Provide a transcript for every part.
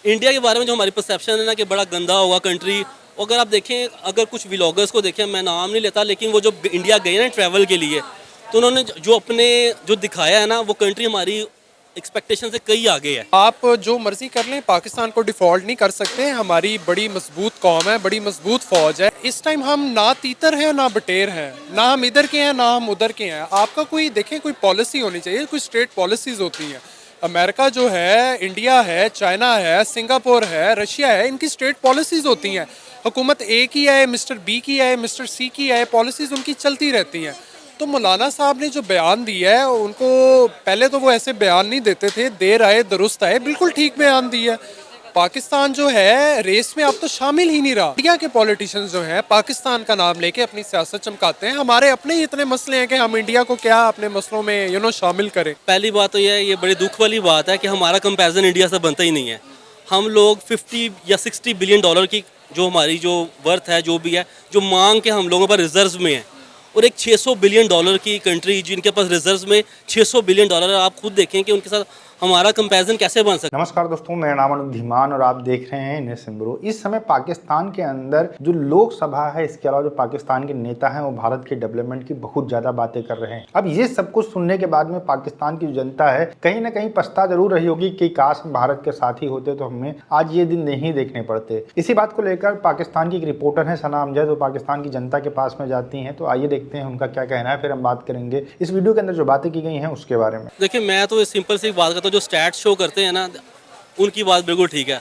India के बारे में जो हमारी परसेप्शन है ना कि बड़ा गंदा होगा कंट्री। अगर आप देखें, अगर कुछ व्लॉगर्स को देखें, मैं नाम नहीं लेता, लेकिन वो जो इंडिया गए ना ट्रैवल के लिए, तो उन्होंने जो अपने जो दिखाया है ना, वो कंट्री हमारी एक्सपेक्टेशन से कई आगे है। आप जो मर्जी कर लें, पाकिस्तान को डिफॉल्ट नहीं कर सकते। हमारी बड़ी मजबूत कौम है, बड़ी मजबूत फौज है। इस टाइम हम ना तीतर हैं ना बटेर हैं, ना हम इधर के हैं ना हम उधर के हैं। आपका कोई देखें, कोई पॉलिसी होनी चाहिए, कोई स्टेट पॉलिसीज होती हैं। अमेरिका जो है, इंडिया है, चाइना है, सिंगापुर है, रशिया है, इनकी स्टेट पॉलिसीज होती हैं। हुकूमत ए की है, मिस्टर बी की है, मिस्टर सी की है, पॉलिसीज उनकी चलती रहती हैं। तो मौलाना साहब ने जो बयान दिया है, उनको पहले तो वो ऐसे बयान नहीं देते थे, देर आए दुरुस्त आए, बिल्कुल ठीक बयान दिया है। पाकिस्तान जो है रेस में अब तो शामिल ही नहीं रहा। इंडिया के पॉलिटिशियंस जो हैं पाकिस्तान का नाम लेके अपनी सियासत चमकाते हैं। हमारे अपने ही इतने मसले हैं कि हम इंडिया को क्या अपने मसलों में शामिल करें। पहली बात तो ये बड़ी दुख वाली बात है कि हमारा कंपैरिजन इंडिया से बनता ही नहीं है। हम लोग 50 या 60 बिलियन डॉलर की जो हमारी जो वर्थ है, जो भी है, जो मांग के हम लोगों पर रिजर्व में है, और एक 600 बिलियन डॉलर की कंट्री जिनके पास रिजर्व में 600 बिलियन डॉलर है, आप खुद देखें कि उनके साथ हमारा कंपैरिजन कैसे बन सकता है। नमस्कार दोस्तों, मेरा नाम अनुप धीमान और आप देख रहे हैं न्यूज़ ब्यूरो। इस समय पाकिस्तान के अंदर जो लोकसभा है, इसके अलावा जो पाकिस्तान के नेता हैं, वो भारत के डेवलपमेंट की बहुत ज्यादा बातें कर रहे हैं। अब ये सब कुछ सुनने के बाद में पाकिस्तान की जो जनता है कहीं ना कहीं पछता जरूर रही होगी कि काश हम भारत के साथी होते तो हमें आज ये दिन नहीं देखने पड़ते। इसी बात को लेकर पाकिस्तान की एक रिपोर्टर है सना अमजद, वो पाकिस्तान की जनता के पास में जाती है। तो आइए देखते हैं उनका क्या कहना है, फिर हम बात करेंगे इस वीडियो के अंदर जो बातें की गई हैं उसके बारे में। देखिए, मैं तो सिंपल सी बात करता हूँ, जो स्टैट्स शो करते हैं ना, उनकी बात बिल्कुल ठीक है।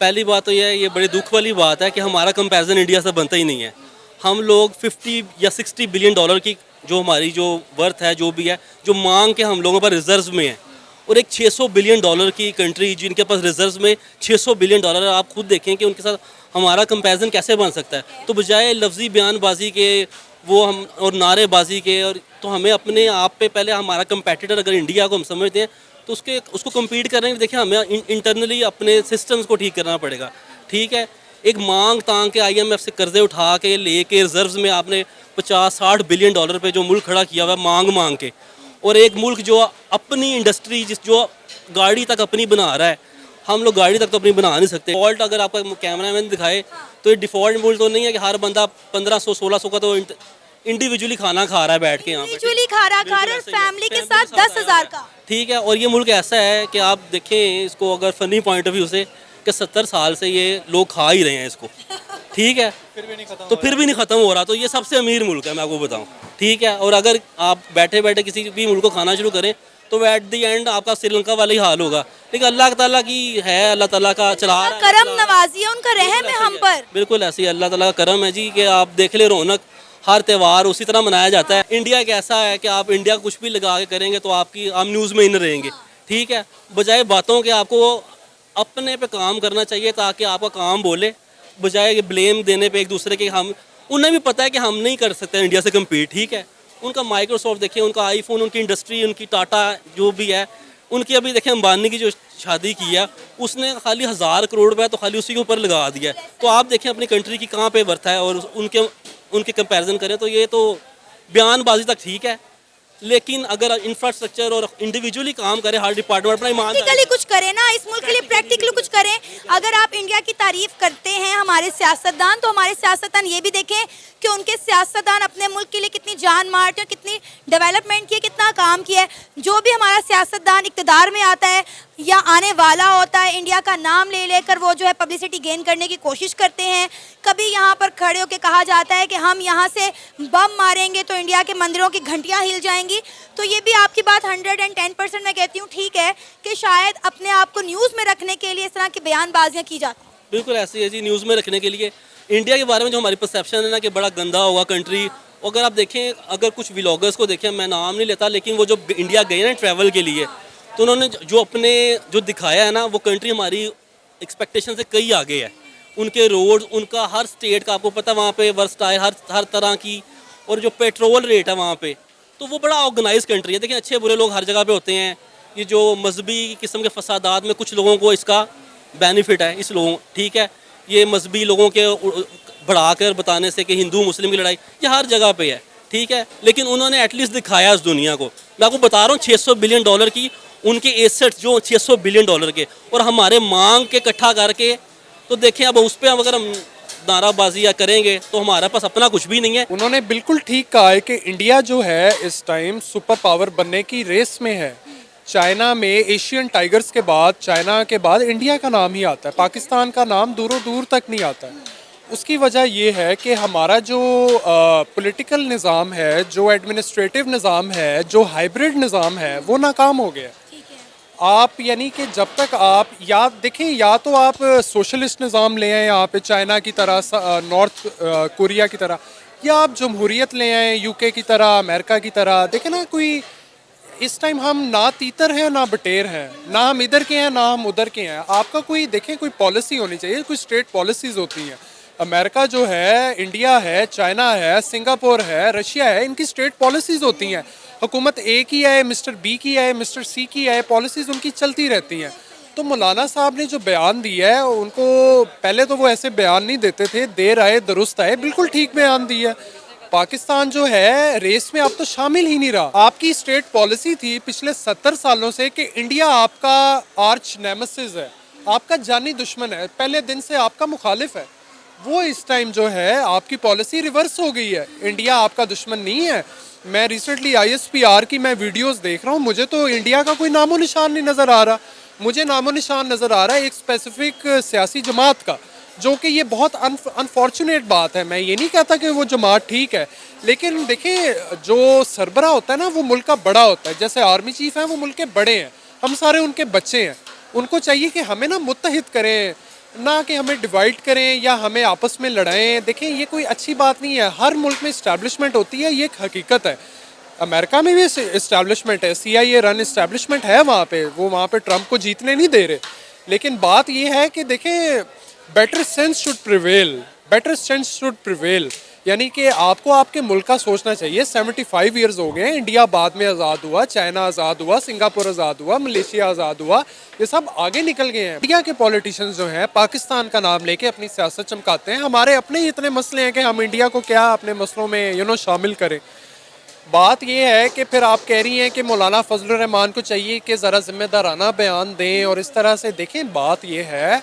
पहली बात तो ये बड़ी दुख वाली बात है कि हमारा कंपैरिजन इंडिया से बनता ही नहीं है। हम लोग 50 या 60 बिलियन डॉलर की जो हमारी जो वर्थ है, जो भी है, जो मांग के हम लोगों पर रिजर्व में है, और एक 600 बिलियन डॉलर की कंट्री जिनके पास रिजर्व में 600 बिलियन डॉलर है, आप खुद देखें कि उनके साथ हमारा कंपैरिजन कैसे बन सकता है। तो बजाय लफ्जी बयानबाजी के वो हम और नारेबाजी के, और तो हमें अपने आप पे पहले हमारा कंपेटिटर अगर इंडिया को हम समझते हैं तो उसको कम्पीट करने के लिए देखिए हमें इंटरनली अपने सिस्टम्स को ठीक करना पड़ेगा। ठीक है, एक मांग तांग के IMF से कर्जे उठा के लेके रिजर्व्स में आपने 50-60 बिलियन डॉलर पे जो मुल्क खड़ा किया हुआ है मांग के, और एक मुल्क जो अपनी इंडस्ट्री जो गाड़ी तक अपनी बना रहा है, हम लोग गाड़ी तक तो अपनी बना नहीं सकते। डिफॉल्ट अगर आपका कैमरा मैन दिखाए तो ये डिफॉल्ट मुल्क तो नहीं है कि हर बंदा 1500-1600 का तो इंडिविजुअली खाना खा रहा है बैठ के यहाँ पे, इंडिविजुअली खा रहा और फैमिली के साथ 10,000 का। ठीक है, और ये मुल्क ऐसा है कि आप देखें इसको अगर फनी पॉइंट ऑफ व्यू से कि 70 साल से ये लोग खा ही रहे हैं इसको। ठीक है, फिर भी नहीं ख़त्म हो रहा। तो ये सबसे अमीर मुल्क है, मैं आपको बताऊँ। ठीक है, और अगर आप बैठे बैठे किसी भी मुल्क को खाना शुरू करें तो एट द एंड आपका श्रीलंका वाला ही हाल होगा। लेकिन अल्लाह ताला की है, अल्लाह ताला का चला रहा है, करम नवाजी है, उनका रहम है हम पर। बिल्कुल ऐसी अल्लाह ताला का करम है जी कि आप देख ले रौनक, हर त्यौहार उसी तरह मनाया जाता है। इंडिया एक ऐसा है कि आप इंडिया कुछ भी लगा के करेंगे तो आप न्यूज़ में इन रहेंगे। ठीक है, बजाय बातों के आपको अपने पे काम करना चाहिए ताकि आपका काम बोले, बजाय ब्लेम देने पे एक दूसरे के। हम उन्हें भी पता है कि हम नहीं कर सकते इंडिया से कम्पीट। ठीक है, उनका माइक्रोसॉफ्ट देखिए, उनका आईफोन, उनकी इंडस्ट्री, उनकी टाटा जो भी है, उनकी अभी देखिए अंबानी की जो शादी की है उसने खाली 1000 करोड़ रुपये तो खाली उसी के ऊपर लगा दिया है। तो आप देखें अपनी कंट्री की कहाँ पे वर्थ है और उनके कंपैरिजन करें तो ये तो बयानबाजी तक ठीक है, लेकिन अगर इंफ्रास्ट्रक्चर और इंडिविजुअली काम करे हर डिपार्टमेंट अपना प्रैक्टिकली कुछ करें ना, इस मुल्क के लिए प्रैक्टिकली कुछ करें। अगर आप इंडिया की तारीफ करते हैं हमारे सियासतदान, तो हमारे सियासतदान ये भी देखें कि उनके सियासतदान अपने मुल्क के लिए कितनी जान मार है, कितनी डेवलपमेंट की है, कितना काम किया है। जो भी हमारा सियासतदान इक़्तिदार में आता है या आने वाला होता है, इंडिया का नाम ले लेकर वो जो है पब्लिसिटी गेन करने की कोशिश करते हैं। कभी यहाँ पर खड़े होकर कहा जाता है कि हम यहाँ से बम मारेंगे तो इंडिया के मंदिरों की घंटियाँ हिल जाएंगी। तो ये भी आपकी बात 110% मैं कहती हूँ ठीक है कि शायद अपने आप को न्यूज़ में रखने के लिए इस तरह की बयानबाजियाँ की जाती हैं। बिल्कुल ऐसी है जी, न्यूज़ में रखने के लिए। इंडिया के बारे में जो हमारी परसेप्शन है ना कि बड़ा गंदा होगा कंट्री। अगर आप देखें, अगर कुछ व्लॉगर्स को देखें, मैं नाम नहीं लेता, लेकिन वो जो इंडिया गए ना ट्रैवल के लिए, तो उन्होंने जो अपने जो दिखाया है ना, वो कंट्री हमारी एक्सपेक्टेशन से कई आगे है। उनके रोड, उनका हर स्टेट का आपको पता, वहाँ पे वर्सटाइल हर तरह की, और जो पेट्रोल रेट है वहाँ पे, तो वो बड़ा ऑर्गेनाइज कंट्री है। देखिए, अच्छे बुरे लोग हर जगह पे होते हैं। ये जो मजहबी किस्म के फसादात में कुछ लोगों को इसका बेनिफिट है, इस लोगों, ठीक है, ये मजहबी लोगों के बढ़ा कर बताने से कि हिंदू मुस्लिम की लड़ाई, ये हर जगह पे है। ठीक है, लेकिन उन्होंने एटलीस्ट दिखाया इस दुनिया को। मैं आपको बता रहा हूँ 600 बिलियन डॉलर की उनके एसेट्स जो 600 बिलियन डॉलर के, और हमारे मांग के इकट्ठा करके, तो देखें अब उस पर अगर हम नाराबाजी या करेंगे तो हमारे पास अपना कुछ भी नहीं है। उन्होंने बिल्कुल ठीक कहा है कि इंडिया जो है इस टाइम सुपर पावर बनने की रेस में है। चाइना में एशियन टाइगर्स के बाद, चाइना के बाद इंडिया का नाम ही आता है, पाकिस्तान का नाम दूरों दूर तक नहीं आता है। उसकी वजह ये है कि हमारा जो पॉलिटिकल निज़ाम है, जो एडमिनिस्ट्रेटिव निज़ाम है, जो हाइब्रिड निज़ाम है, वो नाकाम हो गया। आप यानी कि जब तक आप या देखें, या तो आप सोशलिस्ट निज़ाम ले आए यहाँ पे चाइना की तरह, नॉर्थ कोरिया की तरह, या आप जमहूरियत ले आए यूके की तरह, अमेरिका की तरह। देखें ना, कोई इस टाइम हम ना तीतर हैं ना बटेर हैं, ना हम इधर के हैं ना हम उधर के हैं। आपका कोई देखें, कोई पॉलिसी होनी चाहिए, कोई स्टेट पॉलिसीज़ होती हैं। अमेरिका जो है, इंडिया है, चाइना है, सिंगापुर है, रशिया है, इनकी स्टेट पॉलिसीज़ होती हैं। हुकूमत ए की है, मिस्टर बी की है, मिस्टर सी की है, पॉलिसीज़ उनकी चलती रहती हैं। तो मौलाना साहब ने जो बयान दिया है, उनको पहले तो वो ऐसे बयान नहीं देते थे, देर आए दुरुस्त आए, बिल्कुल ठीक बयान दिया है। पाकिस्तान जो है रेस में अब तो शामिल ही नहीं रहा। आपकी स्टेट पॉलिसी थी पिछले 70 सालों से कि इंडिया आपका आर्च नेमेसिस है, आपका जानी दुश्मन है, पहले दिन से आपका मुखालिफ है। वो इस टाइम जो है आपकी पॉलिसी रिवर्स हो गई है, इंडिया आपका दुश्मन नहीं है। मैं रिसेंटली ISPR की मैं वीडियोस देख रहा हूँ, मुझे तो इंडिया का कोई नामो निशान नहीं नज़र आ रहा। मुझे नामो निशान नज़र आ रहा है एक स्पेसिफिक सियासी जमात का, जो कि ये बहुत अनफॉर्चुनेट बात है। मैं ये नहीं कहता कि वो जमात ठीक है, लेकिन देखिए जो सरबरा होता है ना, वो मुल्क का बड़ा होता है। जैसे आर्मी चीफ हैं, वो मुल्क के बड़े हैं, हम सारे उनके बच्चे हैं। उनको चाहिए कि हमें ना मुत्तहिद करें, ना कि हमें डिवाइड करें या हमें आपस में लड़ाएं। देखें, ये कोई अच्छी बात नहीं है। हर मुल्क में इस्टेब्लिशमेंट होती है, ये एक हकीकत है। अमेरिका में भी इस्टेब्लिशमेंट है, CIA रन इस्टेब्लिशमेंट है वहाँ पे। वो वहाँ पे ट्रंप को जीतने नहीं दे रहे। लेकिन बात ये है कि देखें, better sense should prevail, better sense should prevail. यानी कि आपको आपके मुल्क का सोचना चाहिए। 75 ईयर्स हो गए, इंडिया बाद में आज़ाद हुआ, चाइना आज़ाद हुआ, सिंगापुर आज़ाद हुआ, मलेशिया आज़ाद हुआ, ये सब आगे निकल गए हैं। इंडिया के पॉलिटिशियंस जो हैं पाकिस्तान का नाम लेके अपनी सियासत चमकाते हैं। हमारे अपने ही इतने मसले हैं कि हम इंडिया को क्या अपने मसलों में शामिल करें। बात ये है कि फिर आप कह रही हैं कि मौलाना फजलुर रहमान को चाहिए कि ज़रा जिम्मेदाराना बयान दें और इस तरह से। देखें, बात ये है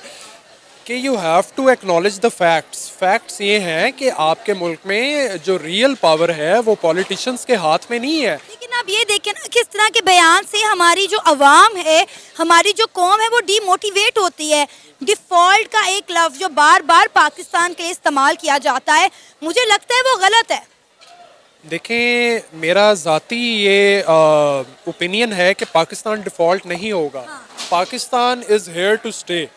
कि you have to acknowledge the facts. Facts ये हैं कि आपके मुल्क में जो रियल पावर है वो पॉलिटिशियंस के हाथ में नहीं है। लेकिन आप ये देखें ना, किस तरह के बयान से हमारी जो अवाम है, हमारी जो कौम है, वो डीमोटिवेट होती है। डिफ़ॉल्ट का एक लफ्ज़ जो बार बार पाकिस्तान के लिए इस्तेमाल किया जाता है, मुझे लगता है वो गलत है। देखें, मेरा ज़ाती ये ओपिनियन है कि पाकिस्तान डिफ़ॉल्ट नहीं होगा। Pakistan is here to stay.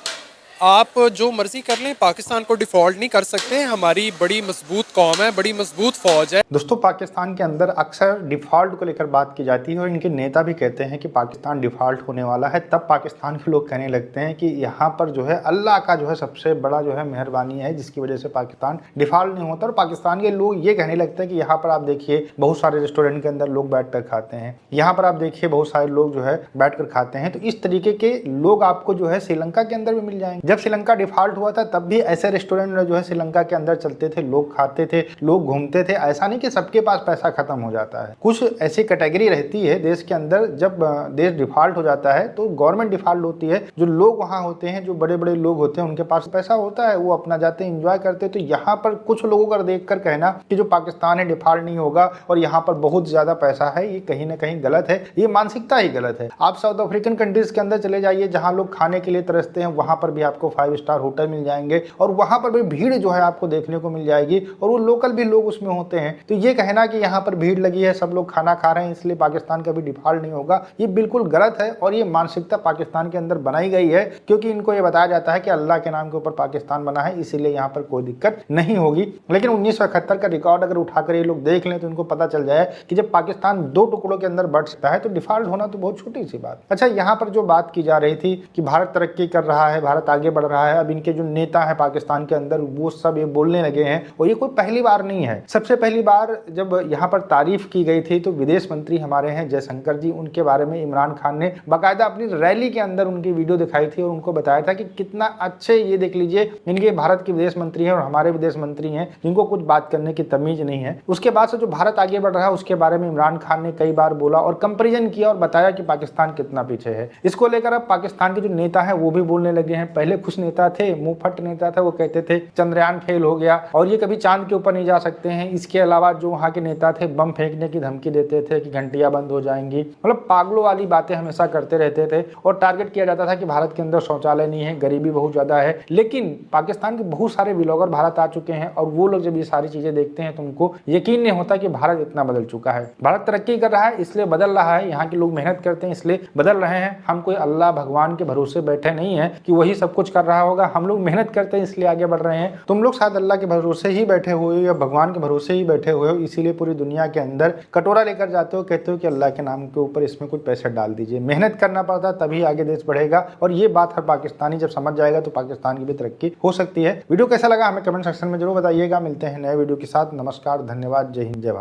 आप जो मर्जी कर लें, पाकिस्तान को डिफ़ॉल्ट नहीं कर सकते। हमारी बड़ी मजबूत कौम है, बड़ी मजबूत फ़ौज है। दोस्तों, पाकिस्तान के अंदर अक्सर डिफ़ॉल्ट को लेकर बात की जाती है और इनके नेता भी कहते हैं कि पाकिस्तान डिफ़ॉल्ट होने वाला है। तब पाकिस्तान के लोग कहने लगते हैं कि यहाँ पर जो है अल्लाह का जो है सबसे बड़ा जो है मेहरबानी है, जिसकी वजह से पाकिस्तान डिफ़ॉल्ट नहीं होता। और पाकिस्तान के लोग ये कहने लगते हैं कि यहाँ पर आप देखिए बहुत सारे रेस्टोरेंट के अंदर लोग बैठ कर खाते हैं, यहाँ पर आप देखिए बहुत सारे लोग जो है बैठ कर खाते हैं। तो इस तरीके के लोग आपको जो है श्रीलंका के अंदर भी मिल जाएंगे। जब श्रीलंका डिफॉल्ट हुआ था तब भी ऐसे रेस्टोरेंट जो है श्रीलंका के अंदर चलते थे, लोग खाते थे, लोग घूमते थे। ऐसा नहीं कि सबके पास पैसा खत्म हो जाता है, कुछ ऐसी कैटेगरी रहती है देश के अंदर। जब देश डिफॉल्ट हो जाता है तो गवर्नमेंट डिफॉल्ट होती है। जो लोग वहाँ होते हैं, जो बड़े बड़े लोग होते हैं, उनके पास पैसा होता है, वो अपना जाते हैं, एंजॉय करते हैं। तो यहाँ पर कुछ लोगों का देख कर कहना कि जो पाकिस्तान है डिफॉल्ट नहीं होगा और यहाँ पर बहुत ज्यादा पैसा है, ये कहीं ना कहीं गलत है। ये मानसिकता ही गलत है। आप साउथ अफ्रीकन कंट्रीज के अंदर चले जाइए, जहाँ लोग खाने के लिए तरसते हैं, वहाँ पर भी आपको 5 स्टार होटल मिल जाएंगे और वहाँ पर भी भीड़ जो है आपको देखने को मिल जाएगी और वो लोकल भी लोग उसमें होते हैं। तो ये कहना कि यहाँ पर भीड़ लगी है, सब लोग खाना खा रहे हैं, इसलिए पाकिस्तान का भी डिफॉल्ट नहीं होगा, ये बिल्कुल गलत है। और ये मानसिकता पाकिस्तान के अंदर बनाई गई है क्योंकि इनको ये बताया जाता है कि अल्लाह के नाम के ऊपर पाकिस्तान बना है, इसीलिए यहाँ पर कोई दिक्कत नहीं होगी। लेकिन 1971 का रिकॉर्ड अगर उठाकर ये लोग देख लें तो इनको पता चल जाए कि जब पाकिस्तान 2 टुकड़ों के अंदर बढ़ सकता है तो डिफॉल्ट होना तो बहुत छोटी सी बात। अच्छा, यहाँ पर जो बात की जा रही थी कि भारत तरक्की कर रहा है, भारत आगे बढ़ रहा है। अब इनके जो नेता है पाकिस्तान के अंदर वो सब ये बोलने लगे हैं, और ये कोई पहली बार नहीं है। सबसे पहली बार जब यहाँ पर तारीफ की गई थी तो विदेश मंत्री हमारे हैं जयशंकर जी, उनके बारे में इमरान खान ने बाकायदा अपनी रैली के अंदर उनकी वीडियो दिखाई थी और उनको बताया था कि कितना अच्छे, ये देख लीजिए इनके भारत के विदेश मंत्री हैं और हमारे विदेश मंत्री हैं जिनको कुछ बात करने की तमीज नहीं है। उसके बाद से जो भारत आगे बढ़ रहा है उसके बारे में इमरान खान ने कई बार बोला और कंपेरिजन किया और बताया कि पाकिस्तान कितना पीछे है। इसको लेकर अब पाकिस्तान के जो नेता है वो भी बोलने लगे हैं। पहले कुछ नेता थे, मुंहफट नेता था, वो कहते थे चंद्रयान फेल हो गया और ये कभी चांद के ऊपर नहीं जा सकते हैं। इसके अलावा जो वहाँ के नेता थे बम फेंकने की धमकी देते थे कि घंटियां बंद हो जाएंगी, मतलब पागलों वाली बातें हमेशा करते रहते थे और टारगेट किया जाता था कि भारत के अंदर शौचालय नहीं है, गरीबी बहुत ज्यादा है। लेकिन पाकिस्तान के बहुत सारे व्लॉगर भारत आ चुके हैं और वो लोग जब ये सारी चीजें देखते हैं तो उनको यकीन नहीं होता कि भारत इतना बदल चुका है। भारत तरक्की कर रहा है इसलिए बदल रहा है, यहाँ के लोग मेहनत करते हैं इसलिए बदल रहे हैं। हम कोई अल्लाह भगवान के भरोसे बैठे नहीं है कि वही सब कुछ कर रहा होगा, हम लोग मेहनत करते हैं इसलिए आगे बढ़ रहे हैं। तुम लोग शायद अल्लाह के भरोसे ही बैठे हुए हो या भगवान के भरोसे ही बैठे हुए हो, इसीलिए पूरी दुनिया के अंदर कटोरा लेकर जाते हो, कहते हो कि अल्लाह के नाम के ऊपर इसमें कुछ पैसे डाल दीजिए। मेहनत करना पड़ता तभी आगे देश बढ़ेगा और ये बात हर पाकिस्तानी जब समझ जाएगा तो पाकिस्तान की भी तरक्की हो सकती है। वीडियो कैसा लगा हमें कमेंट सेक्शन में जरूर बताइएगा। मिलते हैं नए वीडियो के साथ। नमस्कार, धन्यवाद, जय हिंद, जय भारत।